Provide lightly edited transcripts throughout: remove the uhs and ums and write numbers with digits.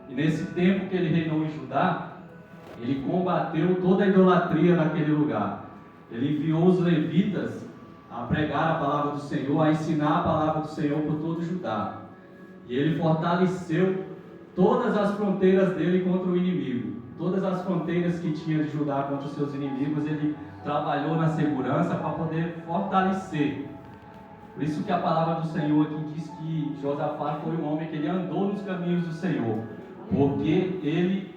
E nesse tempo que ele reinou em Judá, ele combateu toda a idolatria naquele lugar. Ele enviou os levitas a pregar a palavra do Senhor, a ensinar a palavra do Senhor por todo Judá. E ele fortaleceu todas as fronteiras dele contra o inimigo. Todas as fronteiras que tinha de Judá contra os seus inimigos, ele trabalhou na segurança para poder fortalecer. Por isso que a palavra do Senhor aqui diz que Josafá foi um homem que ele andou nos caminhos do Senhor. Porque ele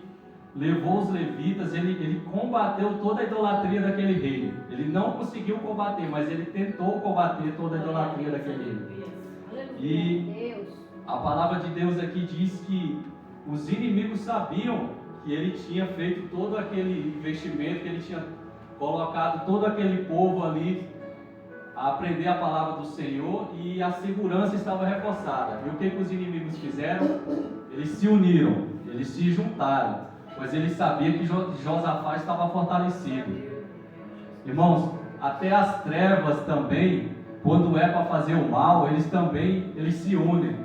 levou os levitas, ele combateu toda a idolatria daquele reino. Ele não conseguiu combater, mas ele tentou combater toda a idolatria daquele reino. E a palavra de Deus aqui diz que os inimigos sabiam que ele tinha feito todo aquele investimento, que ele tinha colocado todo aquele povo ali a aprender a palavra do Senhor, e a segurança estava reforçada. E o que os inimigos fizeram? Eles se uniram, eles se juntaram, pois eles sabiam que Josafá estava fortalecido. Irmãos, até as trevas também, quando é para fazer o mal, eles se unem.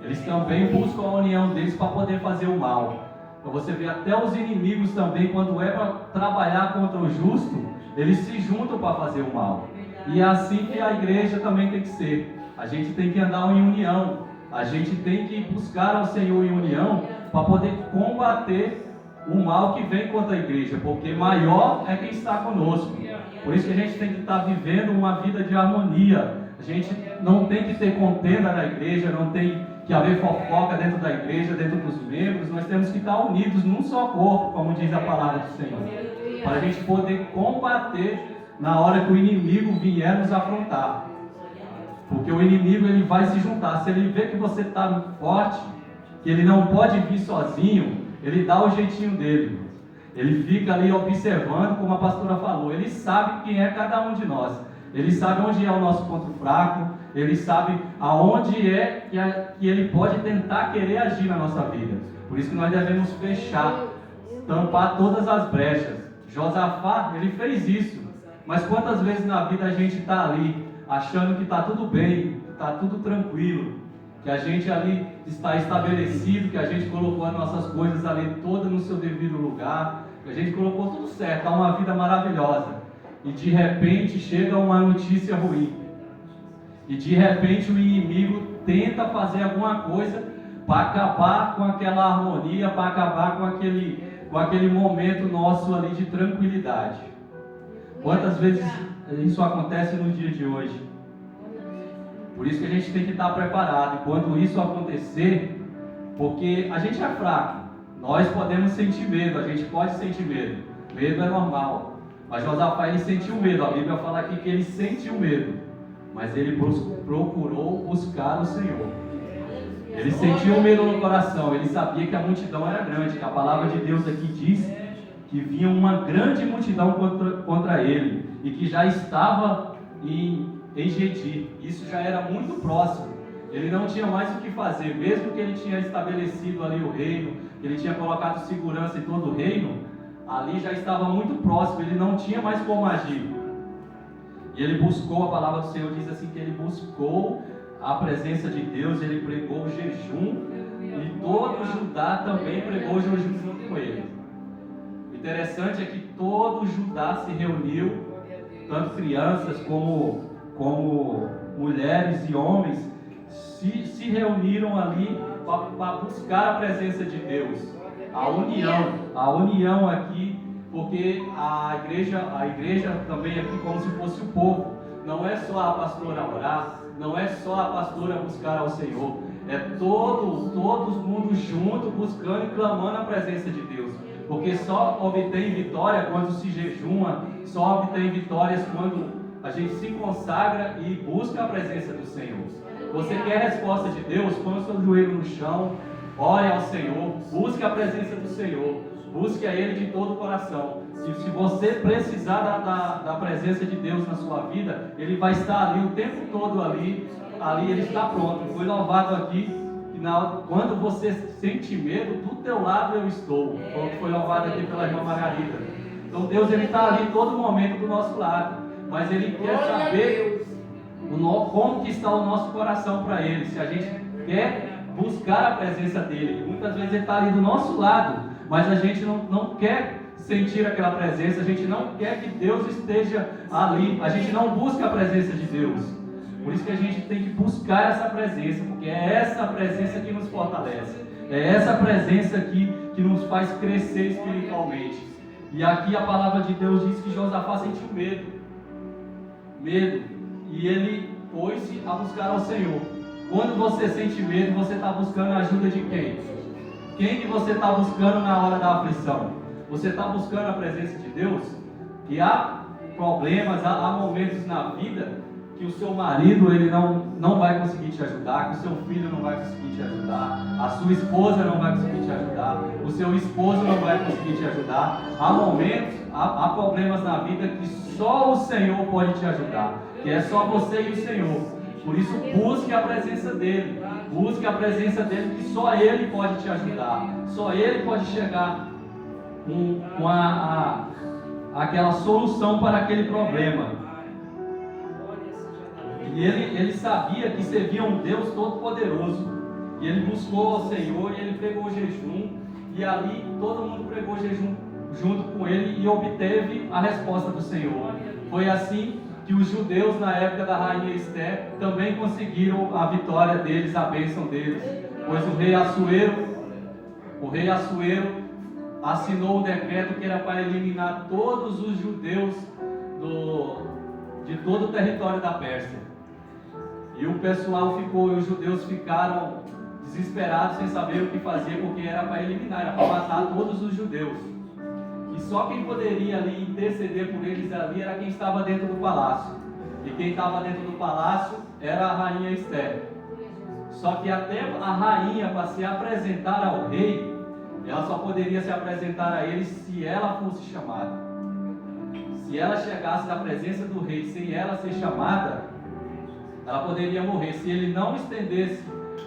Eles também buscam a união deles para poder fazer o mal. Então você vê até os inimigos também, quando é para trabalhar contra o justo, eles se juntam para fazer o mal. E é assim que a igreja também tem que ser. A gente tem que andar em união. A gente tem que buscar ao Senhor em união para poder combater o mal que vem contra a igreja, porque maior é quem está conosco. Por isso que a gente tem que estar vivendo uma vida de harmonia. A gente não tem que ter contenda na igreja, não tem que haver fofoca dentro da igreja, dentro dos membros. Nós temos que estar unidos num só corpo, como diz a palavra do Senhor, para a gente poder combater na hora que o inimigo vier nos afrontar. Porque o inimigo ele vai se juntar. Se ele vê que você está forte, que ele não pode vir sozinho, ele dá o jeitinho dele. Ele fica ali observando, como a pastora falou. Ele sabe quem é cada um de nós. Ele sabe onde é o nosso ponto fraco. Ele sabe aonde é que ele pode tentar querer agir na nossa vida. Por isso que nós devemos fechar, tampar todas as brechas. Josafá, ele fez isso. Mas quantas vezes na vida a gente está ali, achando que está tudo bem, que está tudo tranquilo, que a gente ali está estabelecido, que a gente colocou as nossas coisas ali todas no seu devido lugar, que a gente colocou tudo certo, está uma vida maravilhosa. E de repente chega uma notícia ruim. E de repente o inimigo tenta fazer alguma coisa para acabar com aquela harmonia, para acabar com aquele momento nosso ali de tranquilidade. Quantas vezes isso acontece no dia de hoje? Por isso que a gente tem que estar preparado. E quando isso acontecer, porque a gente é fraco, nós podemos sentir medo, a gente pode sentir medo. Medo é normal. Mas Josafá, ele sentiu medo. A Bíblia fala aqui que ele sentiu medo, mas ele procurou buscar o Senhor. Ele sentiu medo no coração. Ele sabia que a multidão era grande, que a palavra de Deus aqui diz que vinha uma grande multidão contra ele, e que já estava em Gedi. Isso já era muito próximo. Ele não tinha mais o que fazer, mesmo que ele tinha estabelecido ali o reino, que ele tinha colocado segurança em todo o reino, ali já estava muito próximo, ele não tinha mais como agir. E ele buscou, a palavra do Senhor diz assim, que ele buscou a presença de Deus, ele pregou o jejum, e todo Judá também pregou o jejum junto com ele. Interessante é que todo Judá se reuniu, tanto crianças como mulheres e homens, se reuniram ali para buscar a presença de Deus. A união aqui, porque a igreja também aqui como se fosse o povo. Não é só a pastora orar, não é só a pastora buscar ao Senhor. É todo mundo junto, buscando e clamando a presença de Deus. Porque só obtém vitória quando se jejuma, só obtém vitórias quando a gente se consagra e busca a presença do Senhor. Você quer a resposta de Deus? Põe o seu joelho no chão, ore ao Senhor, busque a presença do Senhor, busque a Ele de todo o coração. Se você precisar da presença de Deus na sua vida, Ele vai estar ali o tempo todo ali Ele está pronto. Foi louvado aqui. Quando você sente medo, do teu lado eu estou. Foi louvado aqui pela irmã Margarida. Então Deus ele está ali todo momento do nosso lado. Mas Ele quer saber como que está o nosso coração para Ele. Se a gente quer buscar a presença dele. Muitas vezes ele está ali do nosso lado, mas a gente não quer sentir aquela presença, a gente não quer que Deus esteja ali, a gente não busca a presença de Deus. Por isso que a gente tem que buscar essa presença, porque é essa presença que nos fortalece, é essa presença que nos faz crescer espiritualmente. E aqui a palavra de Deus diz que Josafá sentiu medo, e ele pôs-se a buscar ao Senhor. Quando você sente medo, você está buscando a ajuda de quem? Quem que você está buscando na hora da aflição? Você está buscando a presença de Deus? E há problemas, há momentos na vida que o seu marido ele não vai conseguir te ajudar, que o seu filho não vai conseguir te ajudar, a sua esposa não vai conseguir te ajudar, o seu esposo não vai conseguir te ajudar. Há momentos, há problemas na vida que só o Senhor pode te ajudar, que é só você e o Senhor. Por isso, busque a presença dele, que só ele pode te ajudar, só ele pode chegar com aquela solução para aquele problema. E ele sabia que servia um Deus todo-poderoso, e ele buscou ao Senhor, e ele pregou o jejum, e ali todo mundo pregou o jejum junto com ele e obteve a resposta do Senhor. Foi assim que os judeus, na época da rainha Esther, também conseguiram a vitória deles, a bênção deles, pois o rei Assuero assinou o decreto que era para eliminar todos os judeus de todo o território da Pérsia. E o pessoal os judeus ficaram desesperados sem saber o que fazer, porque era para eliminar, era para matar todos os judeus. E só quem poderia ali interceder por eles ali era quem estava dentro do palácio. E quem estava dentro do palácio era a rainha Esther. Só que até a rainha, para se apresentar ao rei, ela só poderia se apresentar a ele se ela fosse chamada. Se ela chegasse na presença do rei sem ela ser chamada, ela poderia morrer. Se ele não estendesse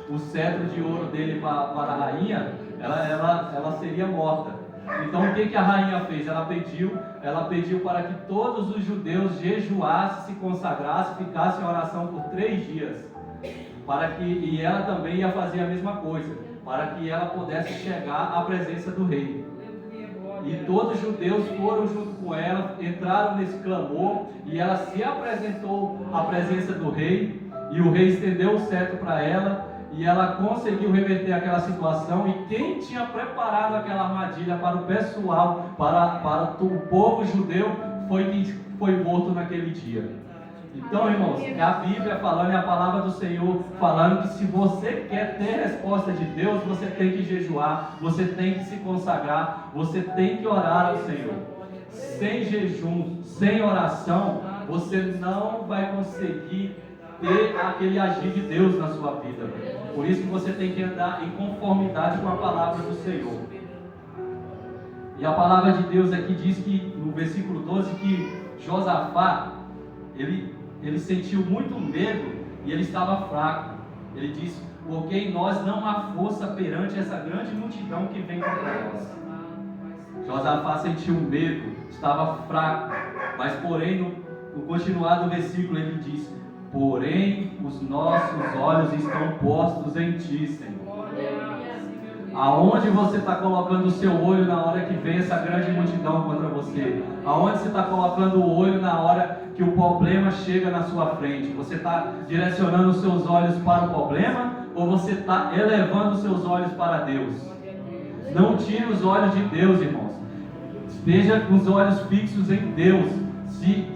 o cetro de ouro dele para a rainha, ela seria morta. Então o que a rainha fez? Ela pediu para que todos os judeus jejuassem, se consagrassem, ficassem em oração por 3 dias. E ela também ia fazer a mesma coisa, para que ela pudesse chegar à presença do rei. E todos os judeus foram junto com ela, entraram nesse clamor, e ela se apresentou à presença do rei, e o rei estendeu o cetro para ela, e ela conseguiu reverter aquela situação. E quem tinha preparado aquela armadilha para o pessoal, para o povo judeu, foi quem foi morto naquele dia. Então, irmãos, é a Bíblia falando, é a palavra do Senhor falando que se você quer ter resposta de Deus, você tem que jejuar, você tem que se consagrar, você tem que orar ao Senhor. Sem jejum, sem oração, você não vai conseguir ter aquele agir de Deus na sua vida. Por isso que você tem que andar em conformidade com a palavra do Senhor. E a palavra de Deus aqui diz que, no versículo 12, que Josafá, ele sentiu muito medo e ele estava fraco. Ele disse: porque em nós não há força perante essa grande multidão que vem contra nós. Josafá sentiu medo, estava fraco, mas porém no continuar do versículo ele diz: porém os nossos olhos estão postos em Ti, Senhor. Aonde você está colocando o seu olho na hora que vem essa grande multidão contra você? Aonde você está colocando o olho na hora que o problema chega na sua frente? Você está direcionando os seus olhos para o problema ou você está elevando os seus olhos para Deus? Não tire os olhos de Deus, irmãos. Esteja com os olhos fixos em Deus. Se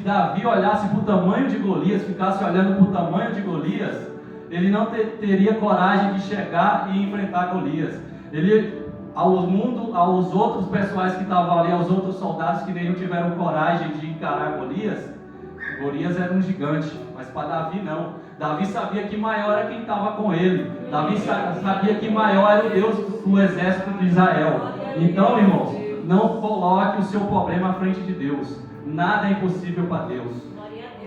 Davi olhasse para o tamanho de Golias, ficasse olhando para o tamanho de Golias, ele não teria coragem de chegar e enfrentar Golias. Aos outros pessoais que estavam ali, aos outros soldados que nem tiveram coragem de encarar Golias era um gigante, mas para Davi não. Davi sabia que maior era quem estava com ele. Davi sabia que maior era o Deus do exército de Israel. Então, irmãos, não coloque o seu problema à frente de Deus. Nada é impossível para Deus.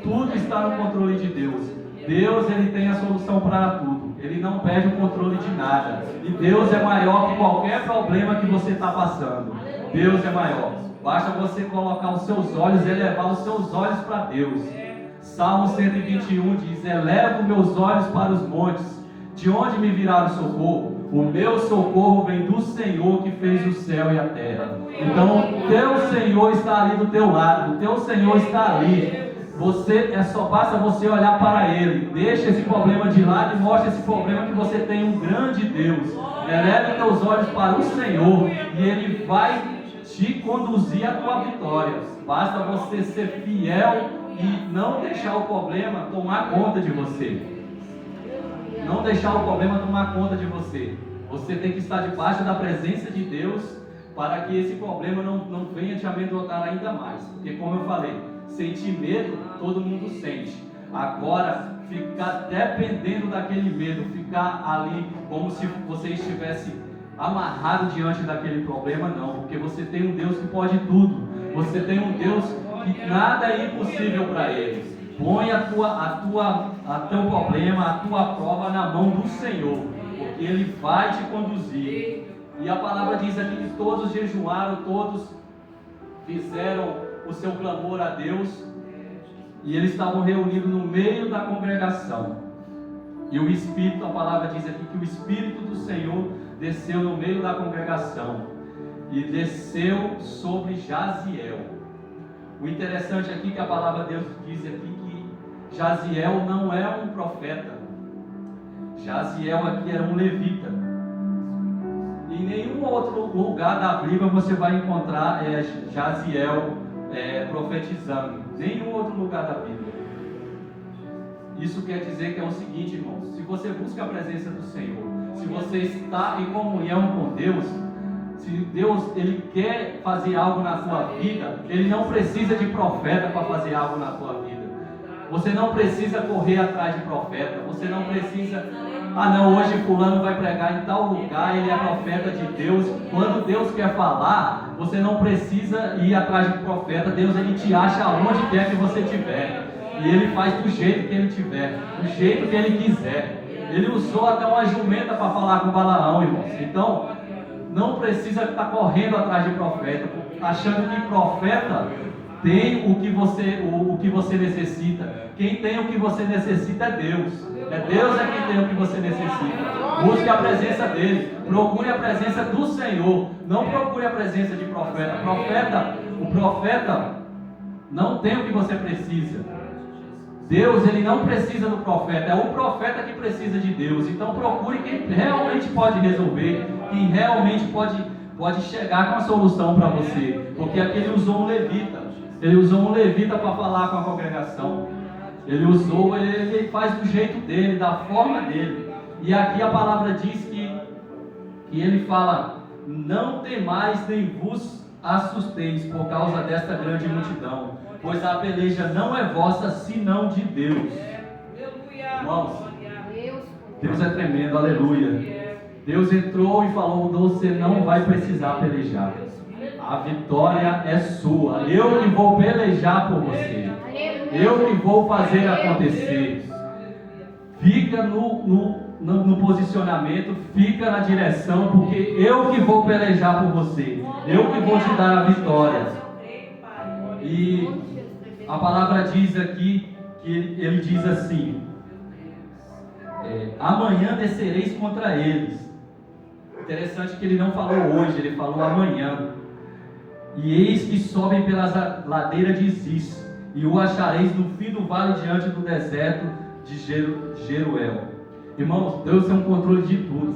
Tudo está no controle de Deus. Deus, ele tem a solução para tudo. Ele não perde o controle de nada. E Deus é maior que qualquer problema que você está passando. Deus é maior. Basta você colocar os seus olhos, elevar os seus olhos para Deus. Salmo 121 diz: elevo meus olhos para os montes, de onde me virá o socorro? O meu socorro vem do Senhor que fez o céu e a terra. Então o teu Senhor está ali do teu lado, o teu Senhor está ali. Só basta você olhar para Ele. Deixa esse problema de lado e mostra esse problema que você tem um grande Deus. Eleve teus olhos para o Senhor e Ele vai te conduzir à tua vitória. Basta você ser fiel e não deixar o problema tomar conta de você. Não deixar o problema tomar conta de você. Você tem que estar debaixo da presença de Deus para que esse problema não venha te amedrontar ainda mais. Porque, como eu falei, sentir medo, todo mundo sente. Agora, ficar dependendo daquele medo, ficar ali como se você estivesse amarrado diante daquele problema, não. Porque você tem um Deus que pode tudo. Você tem um Deus que nada é impossível para Ele. Põe teu problema, a tua prova na mão do Senhor, porque Ele vai te conduzir. E a palavra diz aqui que todos jejuaram, todos fizeram o seu clamor a Deus, e eles estavam reunidos no meio da congregação. E o Espírito, a palavra diz aqui que o Espírito do Senhor desceu no meio da congregação, e desceu sobre Jaziel. O interessante aqui é que a palavra de Deus diz aqui que Jaziel não é um profeta. Jaziel aqui era um levita. Em nenhum outro lugar da Bíblia você vai encontrar Jaziel profetizando. Nenhum outro lugar da Bíblia. Isso quer dizer que é o seguinte, irmãos: se você busca a presença do Senhor, se você está em comunhão com Deus, se Deus Ele quer fazer algo na sua vida, Ele não precisa de profeta para fazer algo na sua vida. Você não precisa correr atrás de profeta. Você não precisa, hoje fulano vai pregar em tal lugar, ele é profeta de Deus. Quando Deus quer falar, você não precisa ir atrás de profeta. Deus Ele te acha onde quer que você estiver. E Ele faz do jeito que Ele tiver, do jeito que Ele quiser. Ele usou até uma jumenta para falar com Balaão, irmãos. Então, não precisa estar correndo atrás de profeta, achando que profeta tem o que você necessita. Quem tem o que você necessita é Deus. Deus quem tem o que você necessita. Busque a presença dEle. Procure a presença do Senhor. Não procure a presença de profeta. O profeta não tem o que você precisa. Deus, Ele não precisa do profeta. É o profeta que precisa de Deus. Então procure quem realmente pode resolver, quem realmente pode chegar com a solução para você. Porque aqui Ele usou um levita. Ele usou um levita para falar com a congregação. Ele faz do jeito dele, da forma dele. E aqui a palavra diz que ele fala: não temais nem vos assusteis por causa desta grande multidão, pois a peleja não é vossa, senão de Deus. Irmãos, Deus é tremendo, aleluia. Deus entrou e falou: você não vai precisar pelejar. A vitória é sua. Eu que vou pelejar por você. Eu que vou fazer acontecer. Fica no posicionamento, fica na direção, porque eu que vou pelejar por você. Eu que vou te dar a vitória. E a palavra diz aqui que ele diz assim: amanhã descereis contra eles. Interessante que ele não falou hoje, ele falou amanhã. E eis que sobem pelas ladeiras de Ziz, e o achareis no fim do vale diante do deserto de Jeruel. Irmãos, Deus tem um controle de tudo.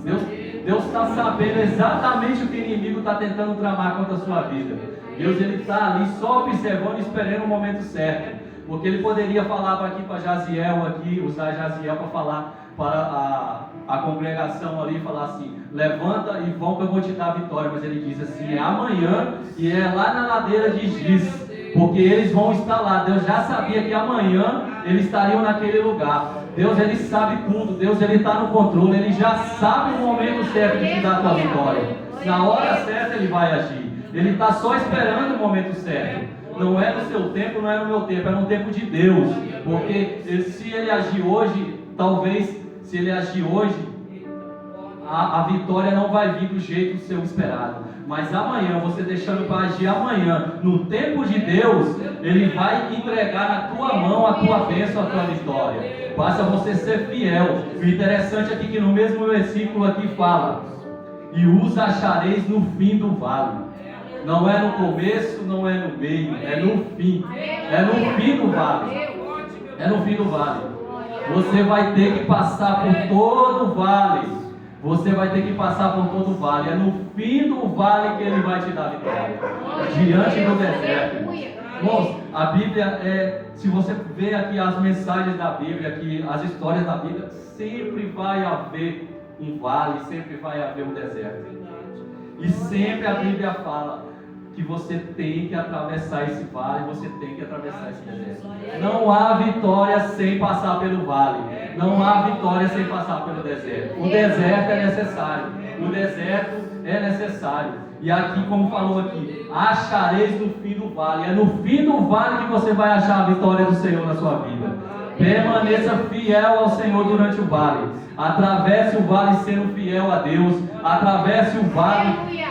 Deus está sabendo exatamente o que o inimigo está tentando tramar contra a sua vida. Deus está ali só observando e esperando o momento certo. Porque Ele poderia falar aqui para Jaziel, usar Jaziel para falar para a congregação ali, falar assim: levanta e vão que eu vou te dar a vitória. Mas Ele diz assim: é amanhã e é lá na ladeira de Giz, porque eles vão estar lá. Deus já sabia que amanhã eles estariam naquele lugar. Deus, Ele sabe tudo. Deus, Ele está no controle. Ele já sabe o momento certo de te dar a tua vitória. Na hora certa Ele vai agir. Ele está só esperando o momento certo. Não é no seu tempo, não é no meu tempo, é no tempo de Deus. Porque se Ele agir hoje, talvez, se Ele agir hoje, a vitória não vai vir do jeito seu esperado. Mas amanhã, você deixando para agir amanhã, no tempo de Deus, Ele vai entregar na tua mão a tua bênção, a tua vitória. Basta você ser fiel. O interessante aqui que no mesmo versículo aqui fala: e os achareis no fim do vale. Não é no começo, não é no meio, é no fim. É no fim do vale. É no fim do vale. Você vai ter que passar por todo o vale. Você vai ter que passar por todo o vale. É no fim do vale que Ele vai te dar vitória. Diante do deserto. Irmãos, a Bíblia se você vê aqui as mensagens da Bíblia, aqui, as histórias da Bíblia, sempre vai haver um vale, sempre vai haver um deserto. E sempre a Bíblia fala que você tem que atravessar esse vale, você tem que atravessar esse deserto. Não há vitória sem passar pelo vale. Não há vitória sem passar pelo deserto. O deserto é necessário. O deserto é necessário. E aqui, como falou aqui, achareis no fim do vale. É no fim do vale que você vai achar a vitória do Senhor na sua vida. Permaneça fiel ao Senhor durante o vale. Atravesse o vale sendo fiel a Deus. Atravesse o vale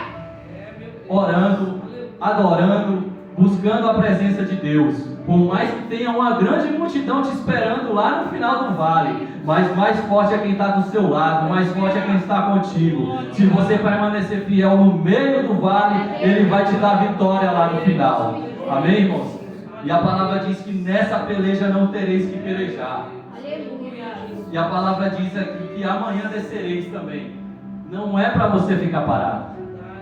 orando, adorando, buscando a presença de Deus. Por mais que tenha uma grande multidão te esperando lá no final do vale, mas mais forte é quem está do seu lado, mais forte é quem está contigo. Se você permanecer fiel no meio do vale, Ele vai te dar vitória lá no final. Amém, irmãos? E a palavra diz que nessa peleja não tereis que pelejar. E a palavra diz aqui que amanhã descereis também. Não é para você ficar parado.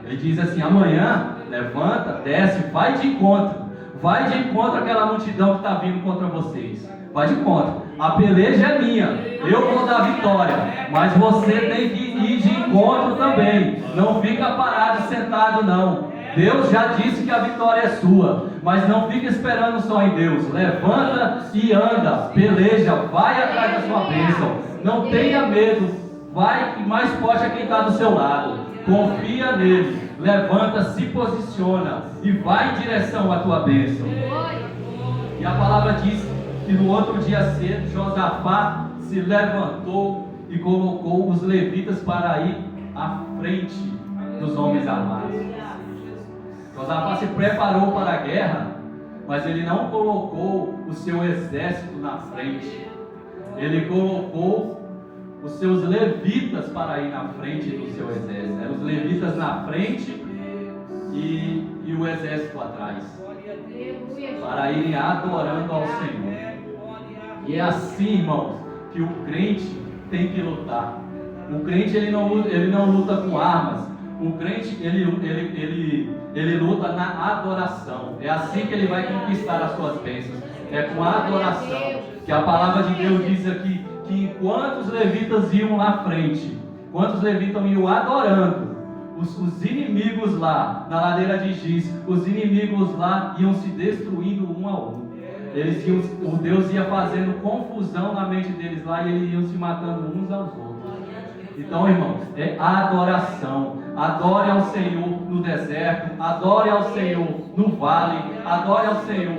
Ele diz assim: amanhã, levanta, desce, vai de encontro. Vai de encontro àquela multidão que está vindo contra vocês. Vai de encontro. A peleja é minha. Eu vou dar vitória. Mas você tem que ir de encontro também. Não fica parado, sentado, não. Deus já disse que a vitória é sua. Mas não fica esperando só em Deus. Levanta e anda. Peleja. Vai atrás da sua bênção. Não tenha medo. Vai, que mais forte é quem está do seu lado. Confia nele. Levanta, se posiciona e vai em direção à tua bênção. E a palavra diz que no outro dia cedo, Josafá se levantou e colocou os levitas para ir à frente dos homens armados. Josafá se preparou para a guerra, mas ele não colocou o seu exército na frente. Ele colocou os seus levitas para ir na frente do seu exército. Eram os levitas na frente e o exército atrás, para irem adorando ao Senhor. E é assim, irmãos, que o crente tem que lutar. O crente ele não luta com armas. O crente ele luta na adoração. É assim que ele vai conquistar as suas bênçãos. É com a adoração. Que a palavra de Deus diz aqui que enquanto os levitas iam na frente, enquanto os levitas iam adorando, os inimigos lá na ladeira de Giz, os inimigos lá iam se destruindo um a um. O Deus ia fazendo confusão na mente deles lá e eles iam se matando uns aos outros. Então, irmãos, é adoração. Adore ao Senhor no deserto, adore ao Senhor no vale, adore ao Senhor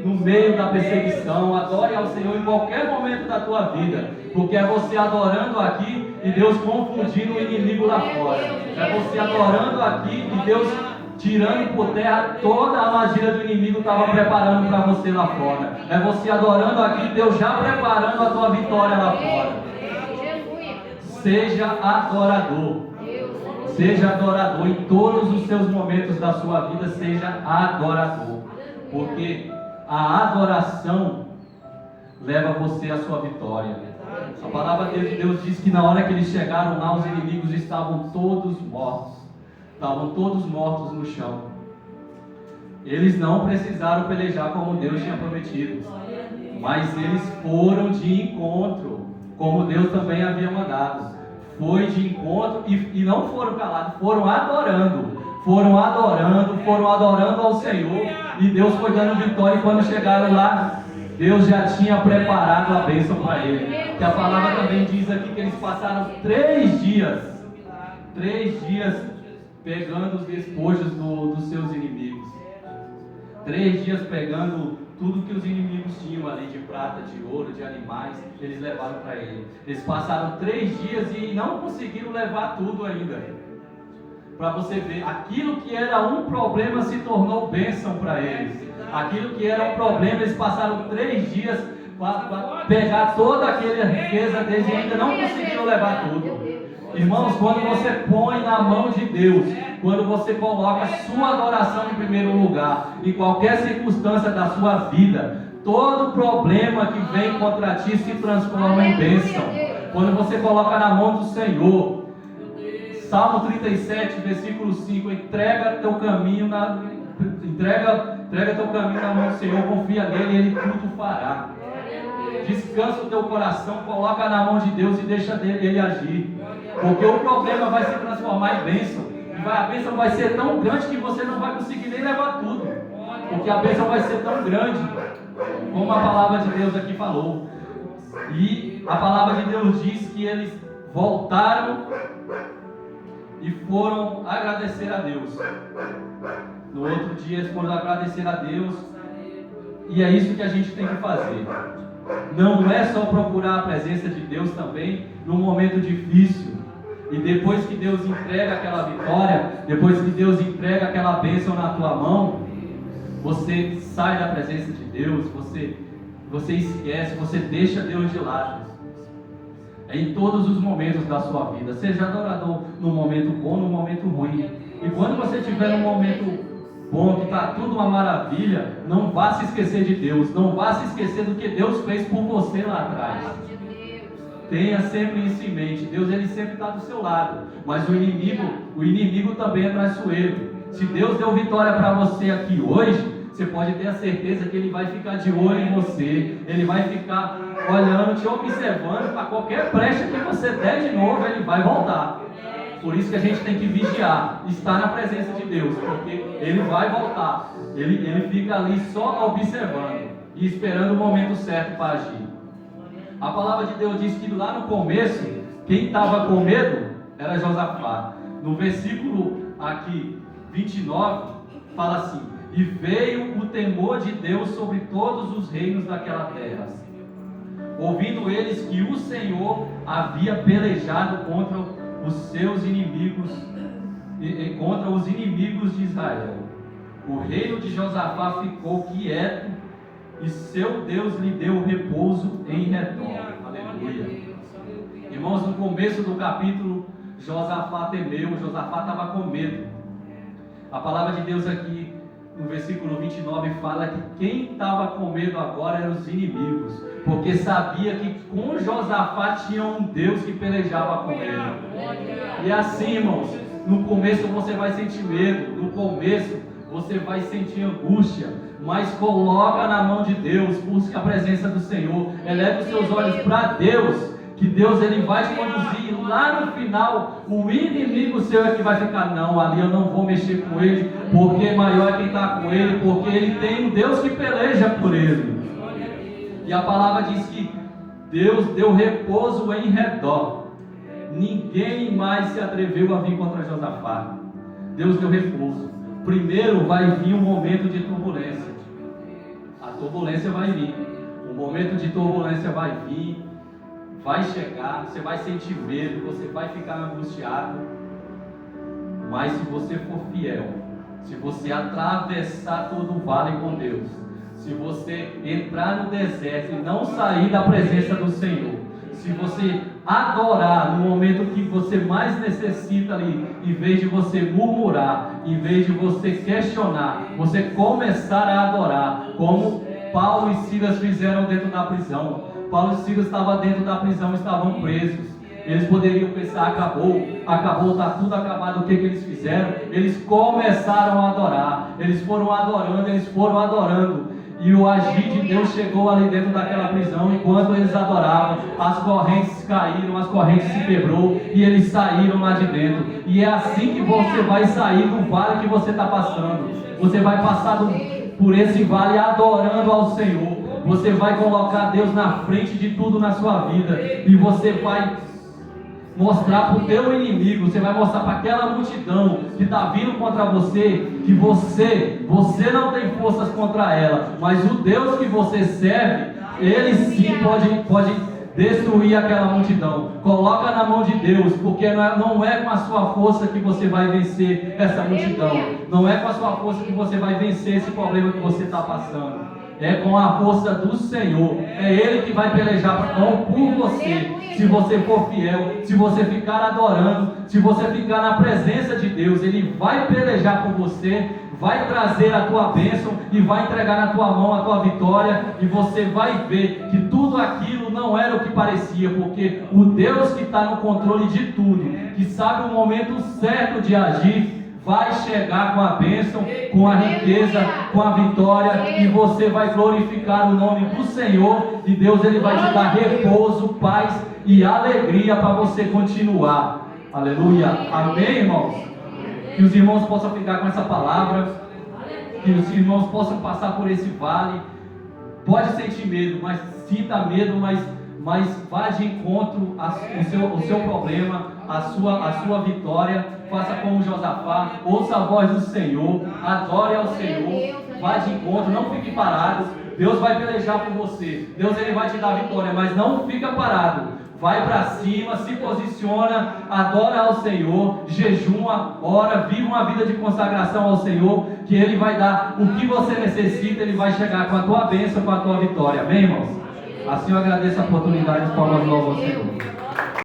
no meio da perseguição, adore ao Senhor em qualquer momento da tua vida, porque é você adorando aqui e Deus confundindo o inimigo lá fora. É você adorando aqui e Deus tirando por terra toda a magia do inimigo estava preparando para você lá fora. É você adorando aqui e Deus já preparando a tua vitória lá fora. Seja adorador. Seja adorador em todos os seus momentos da sua vida. Seja adorador, porque a adoração leva você à sua vitória. A palavra de Deus diz que na hora que eles chegaram lá, os inimigos estavam todos mortos. Estavam todos mortos no chão. Eles não precisaram pelejar como Deus tinha prometido, mas eles foram de encontro, como Deus também havia mandado. Foi de encontro e não foram calados, foram adorando. Foram adorando ao Senhor. E Deus foi dando vitória. E quando chegaram lá, Deus já tinha preparado a bênção para eles. Que a palavra também diz aqui que eles passaram 3 dias pegando os despojos dos seus inimigos. 3 dias pegando tudo que os inimigos tinham ali de prata, de ouro, de animais, eles levaram para ele. Eles passaram 3 dias e não conseguiram levar tudo ainda. Para você ver, aquilo que era um problema se tornou bênção para eles. Aquilo que era um problema, eles passaram 3 dias para pegar toda aquela riqueza deles e ainda não conseguiram levar tudo. Irmãos, quando você põe na mão de Deus, quando você coloca a sua adoração em primeiro lugar, em qualquer circunstância da sua vida, todo problema que vem contra ti se transforma em bênção. Quando você coloca na mão do Senhor, Salmo 37, versículo 5, entrega teu caminho na mão do Senhor, confia nele e ele tudo fará. Descansa o teu coração, coloca na mão de Deus e deixa ele agir. Porque o problema vai se transformar em bênção. E a bênção vai ser tão grande que você não vai conseguir nem levar tudo. Porque a bênção vai ser tão grande, como a palavra de Deus aqui falou. E a palavra de Deus diz que eles voltaram e foram agradecer a Deus. No outro dia eles foram agradecer a Deus. E é isso que a gente tem que fazer. Não é só procurar a presença de Deus também num momento difícil. E depois que Deus entrega aquela vitória, depois que Deus entrega aquela bênção na tua mão, você sai da presença de Deus, você esquece, você deixa Deus de lado. É em todos os momentos da sua vida. Seja adorador no momento bom, no momento ruim. E quando você estiver num momento bom, que está tudo uma maravilha, não vá se esquecer de Deus. Não vá se esquecer do que Deus fez por você lá atrás. Tenha sempre isso em mente. Deus, ele sempre está do seu lado. Mas o inimigo também é traiçoeiro. Se Deus deu vitória para você aqui hoje, você pode ter a certeza que ele vai ficar de olho em você. Ele vai ficar olhando, te observando. Para qualquer brecha que você der de novo, ele vai voltar. Por isso que a gente tem que vigiar, estar na presença de Deus, porque ele vai voltar. Ele fica ali só observando e esperando o momento certo para agir. A palavra de Deus diz que lá no começo, quem estava com medo era Josafá. No versículo aqui 29, fala assim: e veio o temor de Deus sobre todos os reinos daquela terra, ouvindo eles que o Senhor havia pelejado contra os seus inimigos, contra os inimigos de Israel. O reino de Josafá ficou quieto e seu Deus lhe deu repouso em redor. Aleluia. Irmãos, no começo do capítulo, Josafá temeu, Josafá estava com medo. A palavra de Deus aqui no versículo 29 fala que quem estava com medo agora eram os inimigos, porque sabia que com Josafá tinha um Deus que pelejava com ele. E assim, irmãos, no começo você vai sentir medo, no começo você vai sentir angústia, mas coloca na mão de Deus, busca a presença do Senhor, eleva os seus olhos para Deus, que Deus ele vai te conduzir. Lá no final, o inimigo seu é que vai ficar: não, ali eu não vou mexer com ele, porque maior é quem está com ele, porque ele tem um Deus que peleja por ele. E a palavra diz que Deus deu repouso em redor. Ninguém mais se atreveu a vir contra Josafá. Deus deu repouso. Primeiro vai vir um momento de turbulência. A turbulência vai vir. O momento de turbulência vai vir, vai chegar, você vai sentir medo, você vai ficar angustiado. Mas se você for fiel, se você atravessar todo o vale com Deus, se você entrar no deserto e não sair da presença do Senhor, se você adorar no momento que você mais necessita ali, em vez de você murmurar, em vez de você questionar, você começar a adorar, como Paulo e Silas fizeram dentro da prisão. Paulo e Silas estavam dentro da prisão, estavam presos. Eles poderiam pensar: acabou, está tudo acabado. O que eles fizeram? Eles começaram a adorar. Eles foram adorando. E o agir de Deus chegou ali dentro daquela prisão. Enquanto eles adoravam, as correntes caíram, as correntes se quebrou e eles saíram lá de dentro. E é assim que você vai sair do vale que você está passando. Você vai passar por esse vale adorando ao Senhor. Você vai colocar Deus na frente de tudo na sua vida. E você vai mostrar para o teu inimigo, você vai mostrar para aquela multidão que está vindo contra você, que você não tem forças contra ela, mas o Deus que você serve, Ele sim pode destruir aquela multidão. Coloca na mão de Deus, porque não é com a sua força que você vai vencer essa multidão, não é com a sua força que você vai vencer esse problema que você está passando. É com a força do Senhor. É Ele que vai pelejar por você. Se você for fiel, se você ficar adorando, se você ficar na presença de Deus, Ele vai pelejar por você, vai trazer a tua bênção e vai entregar na tua mão a tua vitória. E você vai ver que tudo aquilo não era o que parecia, porque o Deus que está no controle de tudo, que sabe o momento certo de agir, vai chegar com a bênção, com a riqueza, com a vitória, e você vai glorificar o nome do Senhor, e Deus Ele vai te dar repouso, paz e alegria para você continuar. Aleluia. Amém, irmãos? Que os irmãos possam ficar com essa palavra, que os irmãos possam passar por esse vale. Pode sentir medo, mas sinta medo, mas vá de encontro ao seu problema, a sua vitória. Faça como Josafá, ouça a voz do Senhor, adore ao Senhor, vá de encontro, não fique parado. Deus vai pelejar por você, Deus Ele vai te dar vitória, mas não fica parado. Vai para cima, se posiciona, adora ao Senhor, jejuma, ora, viva uma vida de consagração ao Senhor, que Ele vai dar o que você necessita, Ele vai chegar com a tua bênção, com a tua vitória. Amém, irmãos? Assim eu agradeço a oportunidade de falar de novo ao Senhor.